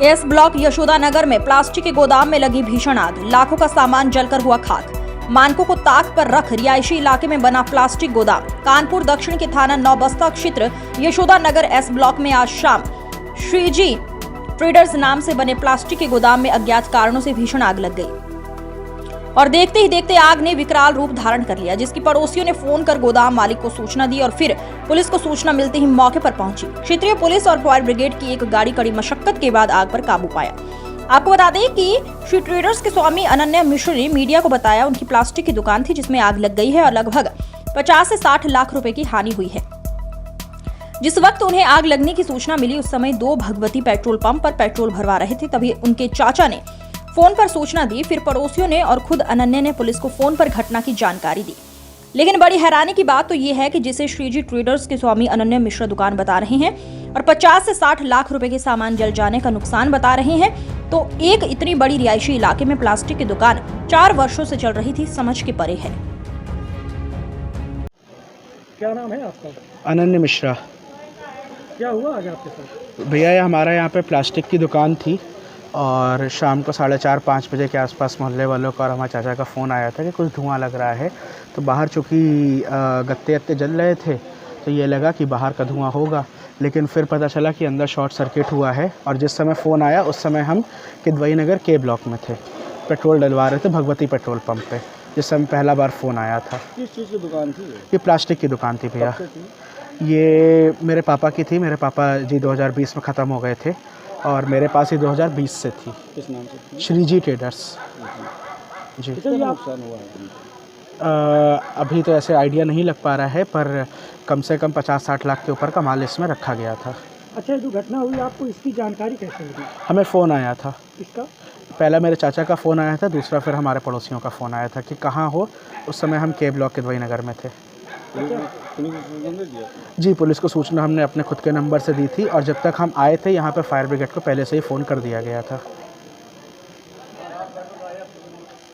S block Yashoda नगर में plastic के गोदाम में लगी भीषण आग, लाखों का सामान जलकर हुआ खाक। मानकों को ताक पर रख रिहायशी इलाके में बना प्लास्टिक गोदाम। कानपुर दक्षिण के थाना नौबस्ता क्षेत्र यशोदा नगर एस ब्लॉक में आज शाम श्रीजी ट्रेडर्स नाम से बने प्लास्टिक के गोदाम में अज्ञात कारणों से भीषण आग लग गई और देखते ही देखते आग ने विकराल रूप धारण कर लिया, जिसकी पड़ोसियों ने फोन कर गोदाम मालिक को सूचना दी और फिर पुलिस को सूचना मिलते ही मौके पर पहुंची। क्षेत्रीय पुलिस और फायर ब्रिगेड की एक गाड़ी कड़ी मशक्कत के बाद आग पर काबू पाया। आपको बता दें कि श्री ट्रेडर्स के स्वामी अनन्या मिश्र ने मीडिया को बताया उनकी प्लास्टिक की दुकान थी जिसमें आग लग गई है और लगभग 50 से 60 लाख रुपए की हानि हुई है। जिस वक्त उन्हें आग लगने की सूचना मिली उस समय 2 भगवती पेट्रोल पंप पर पेट्रोल भरवा रहे थे, तभी उनके चाचा ने फोन पर सूचना दी। फिर पड़ोसियों ने और खुद अनन्या ने पुलिस को फोन पर घटना की जानकारी दी। लेकिन बड़ी हैरानी की बात तो ये है कि जिसे श्रीजी ट्रेडर्स के स्वामी अनन्या मिश्र दुकान बता रहे हैं और 50 से 60 लाख रुपए के सामान जल जाने का नुकसान बता रहे हैं, तो एक इतनी बड़ी रिहायशी इलाके में प्लास्टिक की दुकान 4 वर्षों से चल रही थी, समझ के परे है। क्या नाम है आपका? अनन्या मिश्रा। क्या हुआ आज आपके साथ? भैया हमारा यहाँ पे प्लास्टिक की दुकान थी और शाम को 4:30-5 बजे के आसपास मोहल्ले वालों का और हमारे चाचा का फ़ोन आया था कि कुछ धुआं लग रहा है। तो बाहर चूँकि गत्ते जल रहे थे तो ये लगा कि बाहर का धुआं होगा, लेकिन फिर पता चला कि अंदर शॉर्ट सर्किट हुआ है। और जिस समय फ़ोन आया उस समय हम किदवई नगर के ब्लॉक में थे, पेट्रोल डलवा रहे थे भगवती पेट्रोल पंप पे, जिस समय पहला बार फ़ोन आया था। किस चीज़ की दुकान थी? ये प्लास्टिक की दुकान थी भैया। कब से थी? ये मेरे पापा की थी। मेरे पापा जी 2020 में ख़त्म हो गए थे और मेरे पास ही 2020 से थी। किस नाम से? श्रीजी ट्रेडर्स जी। कितना नुकसान हुआ है? अभी तो ऐसे आइडिया नहीं लग पा रहा है, पर कम से कम 50-60 लाख के ऊपर का माल इसमें रखा गया था। अच्छा, जो घटना हुई आपको इसकी जानकारी कैसे मिली? हमें फ़ोन आया था। इसका पहला मेरे चाचा का फ़ोन आया था, दूसरा फिर हमारे पड़ोसियों का फ़ोन आया था कि कहाँ हो। उस समय हम के ब्लॉक किदवई नगर में थे। जी, पुलिस को सूचना हमने अपने खुद के नंबर से दी थी और जब तक हम आए थे यहाँ पे फायर ब्रिगेड को पहले से ही फ़ोन कर दिया गया था।